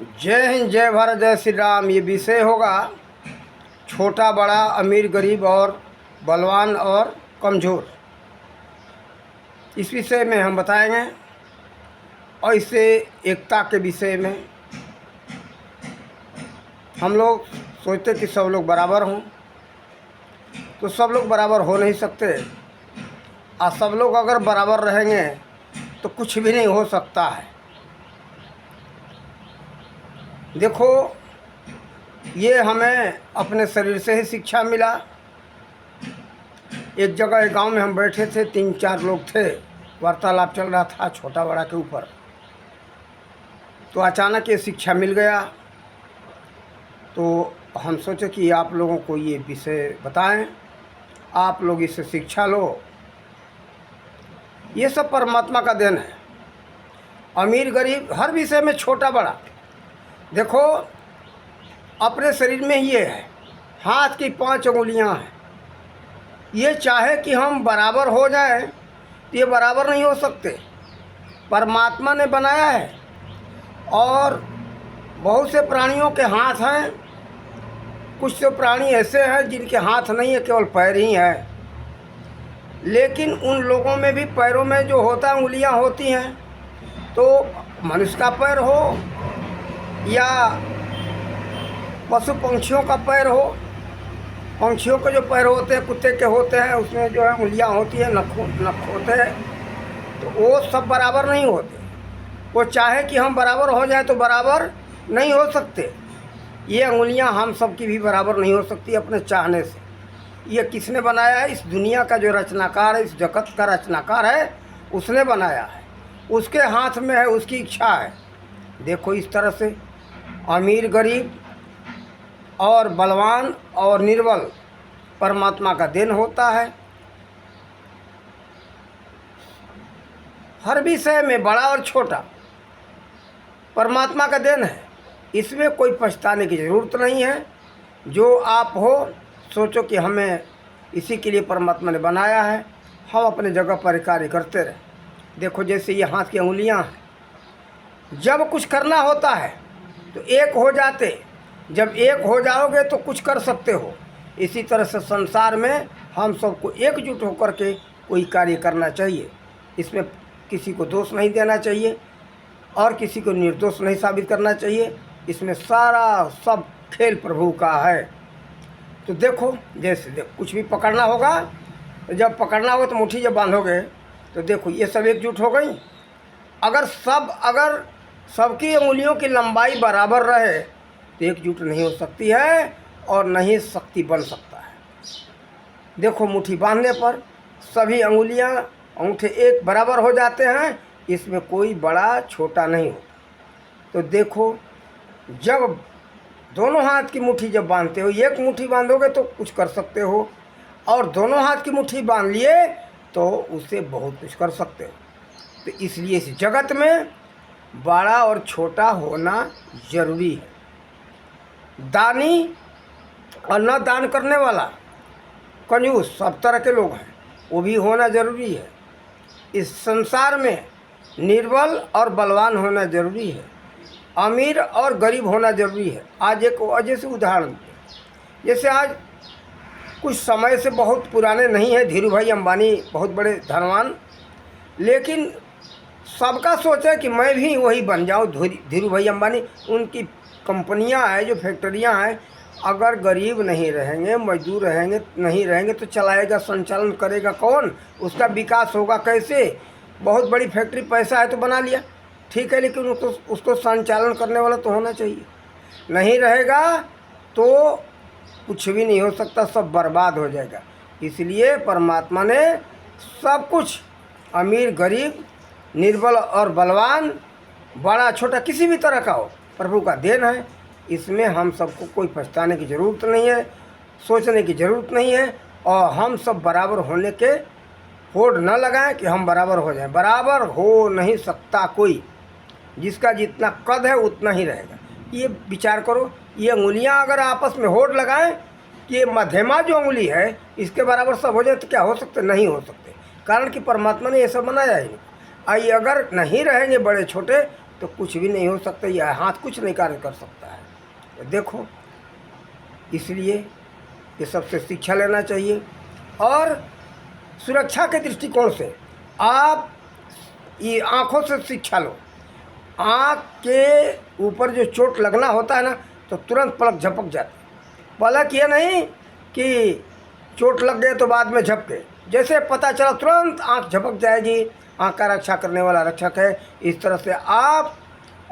जय हिंद, जय भारत, जय श्री राम। ये विषय होगा छोटा बड़ा, अमीर गरीब और बलवान और कमज़ोर। इस विषय में हम बताएंगे और इससे एकता के विषय में। हम लोग सोचते कि सब लोग बराबर हों, तो सब लोग बराबर हो नहीं सकते। और सब लोग अगर बराबर रहेंगे तो कुछ भी नहीं हो सकता है। देखो, ये हमें अपने शरीर से ही शिक्षा मिला। एक जगह एक गांव में हम बैठे थे, 3-4 लोग थे, वार्तालाप चल रहा था छोटा बड़ा के ऊपर। तो अचानक ये शिक्षा मिल गया। तो हम सोचे कि आप लोगों को ये विषय बताएं, आप लोग इससे शिक्षा लो। ये सब परमात्मा का देन है। अमीर गरीब हर विषय में छोटा बड़ा। देखो, अपने शरीर में ये है, हाथ की 5 उंगलियां हैं। ये चाहे कि हम बराबर हो जाएं तो ये बराबर नहीं हो सकते। परमात्मा ने बनाया है। और बहुत से प्राणियों के हाथ हैं, कुछ तो प्राणी ऐसे हैं जिनके हाथ नहीं है, केवल पैर ही हैं। लेकिन उन लोगों में भी पैरों में जो होता है उंगलियां होती हैं। तो मनुष्य का पैर हो या पशु पंछियों का पैर हो, पंछियों के जो पैर होते हैं, कुत्ते के होते हैं, उसमें जो है उंगलियां होती हैं, नख होते हैं। तो वो सब बराबर नहीं होते। वो चाहे कि हम बराबर हो जाए तो बराबर नहीं हो सकते। ये उंगलियां हम सब की भी बराबर नहीं हो सकती अपने चाहने से। ये किसने बनाया है? इस दुनिया का जो रचनाकार है, इस जगत का रचनाकार है, उसने बनाया है। उसके हाथ में है, उसकी इच्छा है। देखो, इस तरह से अमीर गरीब और बलवान और निर्बल परमात्मा का देन होता है। हर विषय में बड़ा और छोटा परमात्मा का देन है। इसमें कोई पछताने की ज़रूरत नहीं है। जो आप हो, सोचो कि हमें इसी के लिए परमात्मा ने बनाया है, हम अपने जगह पर कार्य करते रहे। देखो, जैसे ये हाथ की उंगलियां हैं, जब कुछ करना होता है तो एक हो जाते। जब एक हो जाओगे तो कुछ कर सकते हो। इसी तरह से संसार में हम सबको एकजुट होकर के कोई कार्य करना चाहिए। इसमें किसी को दोष नहीं देना चाहिए और किसी को निर्दोष नहीं साबित करना चाहिए। इसमें सारा सब खेल प्रभु का है। तो देखो, जैसे कुछ भी पकड़ना होगा, तो जब पकड़ना होगा तो मुट्ठी जब बांधोगे तो देखो ये सब एकजुट हो गई। अगर सबकी उंगलियों की लंबाई बराबर रहे तो एकजुट नहीं हो सकती है और नहीं शक्ति बन सकता है। देखो, मुट्ठी बांधने पर सभी अंगूठे एक बराबर हो जाते हैं। इसमें कोई बड़ा छोटा नहीं होता। तो देखो, जब दोनों हाथ की मुट्ठी जब बांधते हो, एक मुट्ठी बांधोगे तो कुछ कर सकते हो, और दोनों हाथ की मुट्ठी बांध लिए तो उससे बहुत कुछ कर सकते हो। तो इसलिए इस जगत में बड़ा और छोटा होना जरूरी है। दानी और न दान करने वाला, कंजूस, सब तरह के लोग हैं, वो भी होना जरूरी है। इस संसार में निर्बल और बलवान होना जरूरी है, अमीर और गरीब होना जरूरी है। आज एक वजह से उदाहरण, जैसे आज कुछ समय से बहुत पुराने नहीं है, धीरू भाई अंबानी बहुत बड़े धनवान, लेकिन सबका सोच है कि मैं भी वही बन जाऊँ, धीरू भाई अंबानी। उनकी कंपनियां हैं, जो फैक्ट्रियां हैं, अगर गरीब नहीं रहेंगे, मजदूर नहीं रहेंगे तो चलाएगा, संचालन करेगा कौन? उसका विकास होगा कैसे? बहुत बड़ी फैक्ट्री, पैसा है तो बना लिया, ठीक है, लेकिन उसको संचालन करने वाला तो होना चाहिए। नहीं रहेगा तो कुछ भी नहीं हो सकता, सब बर्बाद हो जाएगा। इसलिए परमात्मा ने सब कुछ, अमीर गरीब, निर्बल और बलवान, बड़ा छोटा, किसी भी तरह का हो, प्रभु का देन है। इसमें हम सबको कोई पछताने की ज़रूरत नहीं है, सोचने की ज़रूरत नहीं है। और हम सब बराबर होने के होड़ न लगाएं कि हम बराबर हो जाएं। बराबर हो नहीं सकता कोई। जिसका जितना कद है उतना ही रहेगा। ये विचार करो, ये उंगलियां अगर आपस में होड़ लगाएं कि ये मध्यमा जो उंगली है इसके बराबर सब हो जाए तो क्या हो सकते? नहीं हो सकते। कारण कि परमात्मा ने ये सब बनाया ही नहीं। आइए, अगर नहीं रहेंगे बड़े छोटे तो कुछ भी नहीं हो सकता, यह हाथ कुछ नहीं कार्य कर सकता है। तो देखो, इसलिए ये सबसे शिक्षा लेना चाहिए। और सुरक्षा के दृष्टिकोण से आप ये आँखों से शिक्षा लो। आँख के ऊपर जो चोट लगना होता है ना, तो तुरंत पलक झपक जाती। पलक ये नहीं कि चोट लग गए तो बाद में झपके, जैसे पता चला तुरंत आँख झपक जाएगी। आँख का रक्षा करने वाला रक्षक है। इस तरह से आप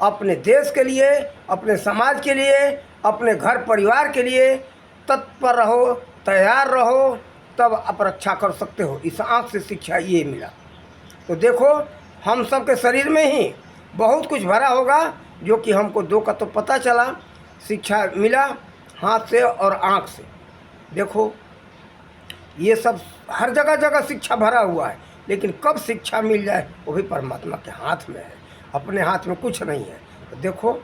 अपने देश के लिए, अपने समाज के लिए, अपने घर परिवार के लिए तत्पर रहो, तैयार रहो, तब आप रक्षा कर सकते हो। इस आँख से शिक्षा ये मिला। तो देखो, हम सब के शरीर में ही बहुत कुछ भरा होगा, जो कि हमको दो का तो पता चला, शिक्षा मिला हाथ से और आँख से। देखो, ये सब हर जगह जगह शिक्षा भरा हुआ है, लेकिन कब शिक्षा मिल जाए वो भी परमात्मा के हाथ में है, अपने हाथ में कुछ नहीं है। तो देखो,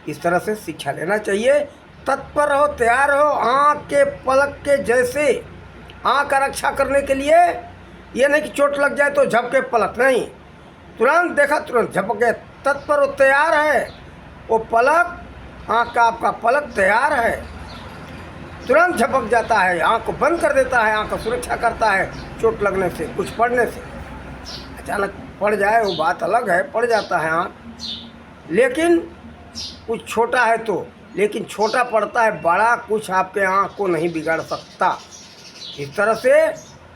इस तरह से शिक्षा लेना चाहिए। तत्पर रहो, तैयार रहो, आँख के पलक के जैसे आँख का रक्षा करने के लिए। ये नहीं कि चोट लग जाए तो झपके पलक, नहीं, तुरंत देखा तुरंत झपक गए। तत्पर हो, तैयार है, वो पलक, आँख का आपका पलक तैयार है, तुरंत झपक जाता है, आँख को बंद कर देता है, आँख का सुरक्षा करता है चोट लगने से, कुछ पड़ने से। अचानक पड़ जाए वो बात अलग है, पड़ जाता है आँख, लेकिन कुछ छोटा है तो, लेकिन छोटा पड़ता है, बड़ा कुछ आपके आँख को नहीं बिगाड़ सकता। इस तरह से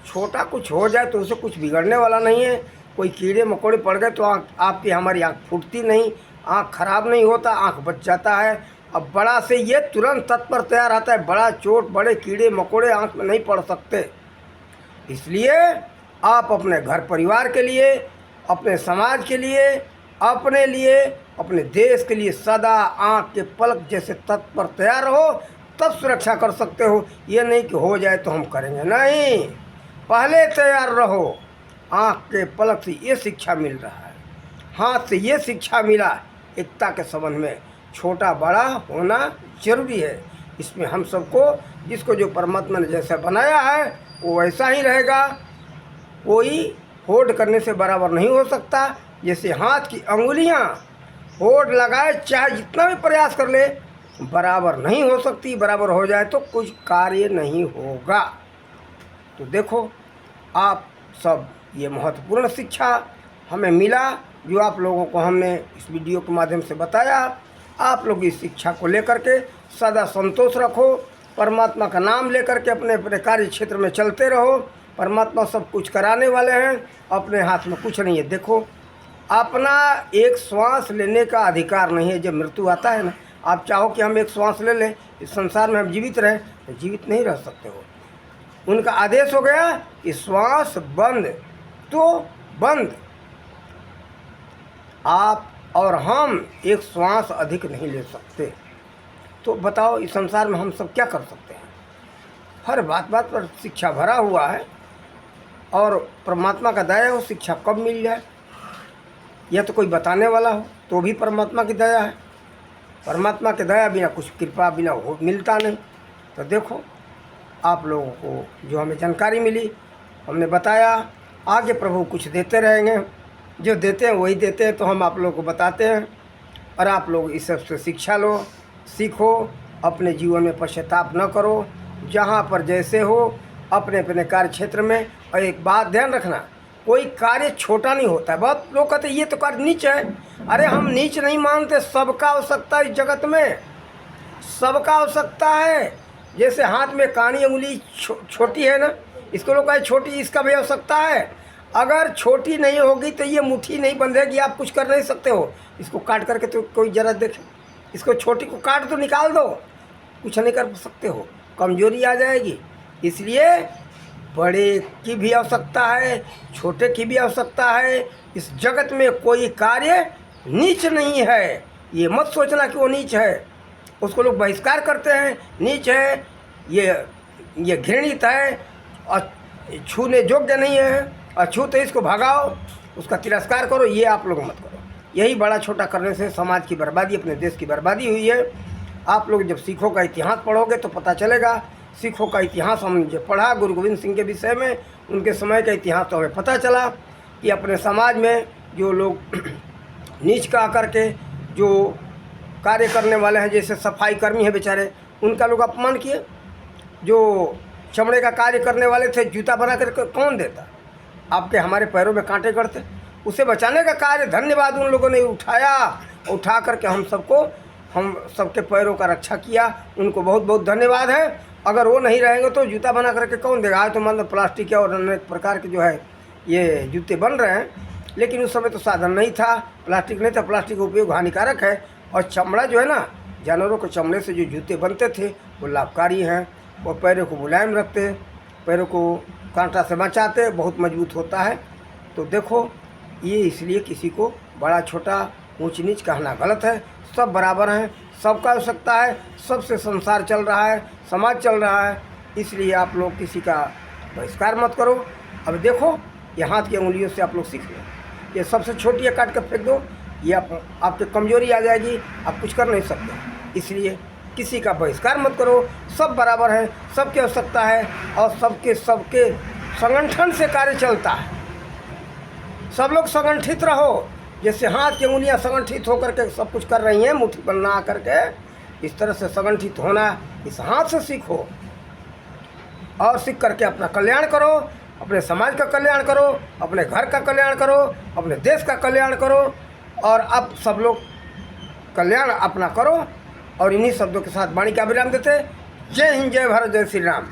छोटा कुछ हो जाए तो उसे कुछ बिगड़ने वाला नहीं है। कोई कीड़े मकोड़े पड़ गए तो आँख आपकी, हमारी आँख फूटती नहीं, आँख खराब नहीं होता, आँख बच जाता है। अब बड़ा से ये तुरंत तत्पर तैयार आता है, बड़ा चोट, बड़े कीड़े मकोड़े आँख में नहीं पड़ सकते। इसलिए आप अपने घर परिवार के लिए, अपने समाज के लिए, अपने लिए, अपने देश के लिए सदा आँख के पलक जैसे तत्पर तैयार हो, तब सुरक्षा कर सकते हो। ये नहीं कि हो जाए तो हम करेंगे, नहीं, पहले तैयार रहो। आँख के पलक से ये शिक्षा मिल रहा है, हाथ से ये शिक्षा मिला, एकता के संबंध में छोटा बड़ा होना जरूरी है। इसमें हम सबको, जिसको जो परमात्मा ने जैसा बनाया है वो वैसा ही रहेगा। कोई होड़ करने से बराबर नहीं हो सकता। जैसे हाथ की अंगुलियां होड़ लगाए चाहे जितना भी प्रयास कर ले, बराबर नहीं हो सकती। बराबर हो जाए तो कुछ कार्य नहीं होगा। तो देखो, आप सब ये महत्वपूर्ण शिक्षा हमें मिला, जो आप लोगों को हमने इस वीडियो के माध्यम से बताया। आप लोग इस शिक्षा को लेकर के सदा संतोष रखो, परमात्मा का नाम लेकर के अपने अपने कार्य क्षेत्र में चलते रहो। परमात्मा सब कुछ कराने वाले हैं, अपने हाथ में कुछ नहीं है। देखो, अपना एक श्वास लेने का अधिकार नहीं है। जब मृत्यु आता है ना, आप चाहो कि हम एक श्वास ले लें, इस संसार में हम जीवित रहें, तो जीवित नहीं रह सकते हो। उनका आदेश हो गया कि श्वास बंद तो बंद। आप और हम एक श्वास अधिक नहीं ले सकते। तो बताओ, इस संसार में हम सब क्या कर सकते हैं? हर बात बात पर शिक्षा भरा हुआ है, और परमात्मा का दया हो, शिक्षा कब मिल जाए यह तो कोई बताने वाला हो, तो भी परमात्मा की दया है। परमात्मा की दया बिना कुछ कृपा बिना हो मिलता नहीं। तो देखो, आप लोगों को जो हमें जानकारी मिली हमने बताया। आगे प्रभु कुछ देते रहेंगे, जो देते हैं वही देते हैं, तो हम आप लोगों को बताते हैं। और आप लोग इस सब से शिक्षा लो, सीखो, अपने जीवन में पश्चाताप न करो। जहाँ पर जैसे हो अपने अपने कार्य क्षेत्र में। और एक बात ध्यान रखना, कोई कार्य छोटा नहीं होता है। बहुत लोग कहते हैं ये तो कार्य नीच है। अरे हम नीच नहीं मानते, सबका आवश्यकता इस जगत में, सबका आवश्यकता है। जैसे हाथ में कानी उंगली छोटी है ना, इसको लोग कहे छोटी, इसका भी आवश्यकता है। अगर छोटी नहीं होगी तो ये मुट्ठी नहीं बंधेगी, आप कुछ कर नहीं सकते हो। इसको काट करके तो कोई जरा देखे, इसको छोटी को काट दो, निकाल दो, कुछ नहीं कर सकते हो, कमजोरी आ जाएगी। इसलिए बड़े की भी आवश्यकता है, छोटे की भी आवश्यकता है। इस जगत में कोई कार्य नीच नहीं है। ये मत सोचना कि वो नीच है, उसको लोग बहिष्कार करते हैं, नीच है, ये घृणित है और छूने योग्य नहीं है, अछूत है, इसको भगाओ, उसका तिरस्कार करो। ये आप लोग मत करो। यही बड़ा छोटा करने से समाज की बर्बादी, अपने देश की बर्बादी हुई है। आप लोग जब सिखों का इतिहास पढ़ोगे तो पता चलेगा। सिखों का इतिहास हमने जो पढ़ा गुरु गोविंद सिंह के विषय में, उनके समय का इतिहास तो हमें पता चला कि अपने समाज में जो लोग नीच का आकर के जो कार्य करने वाले हैं, जैसे सफाई कर्मी हैं बेचारे, उनका लोग अपमान किए। जो चमड़े का कार्य करने वाले थे, जूता बना कर कौन देता? आपके हमारे पैरों में कांटे करते। उसे बचाने का कार्य धन्यवाद उन लोगों ने उठाया, उठा करके हम सबके पैरों का रक्षा किया। उनको बहुत बहुत धन्यवाद है। अगर वो नहीं रहेंगे तो जूता बना करके कौन देगा? आज तो मान लो प्लास्टिक के और अनेक प्रकार के जो है ये जूते बन रहे हैं, लेकिन उस समय तो साधन नहीं था, प्लास्टिक नहीं था। प्लास्टिक का उपयोग हानिकारक है। और चमड़ा जो है ना, जानवरों के चमड़े से जो जूते बनते थे वो लाभकारी हैं। वो पैरों को मुलायम रखते, पैरों को कांटा से बचाते, बहुत मजबूत होता है। तो देखो, ये इसलिए किसी को बड़ा छोटा ऊंच नीच कहना गलत है। सब बराबर हैं, सबका आवश्यकता है, सबसे संसार चल रहा है, समाज चल रहा है। इसलिए आप लोग किसी का बहिष्कार मत करो। अब देखो, ये हाथ की उंगलियों से आप लोग सीख लो। ये सबसे छोटी है, काट कर फेंक दो, ये आपके कमजोरी आ जाएगी, आप कुछ कर नहीं सकते। इसलिए किसी का बहिष्कार मत करो। सब बराबर हैं, सबकी आवश्यकता है और सबके संगठन से कार्य चलता है। सब लोग संगठित रहो। जैसे हाथ की उंगलियां संगठित होकर के सब कुछ कर रही हैं, मुट्ठी बना करके, इस तरह से संगठित होना इस हाथ से सीखो। और सीख करके अपना कल्याण करो, अपने समाज का कल्याण करो, अपने घर का कल्याण करो, अपने देश का कल्याण करो। और अब सब लोग कल्याण अपना करो। और इन्हीं शब्दों के साथ वाणी का विराम देते। जय हिंद, जय भारत, जय श्री राम।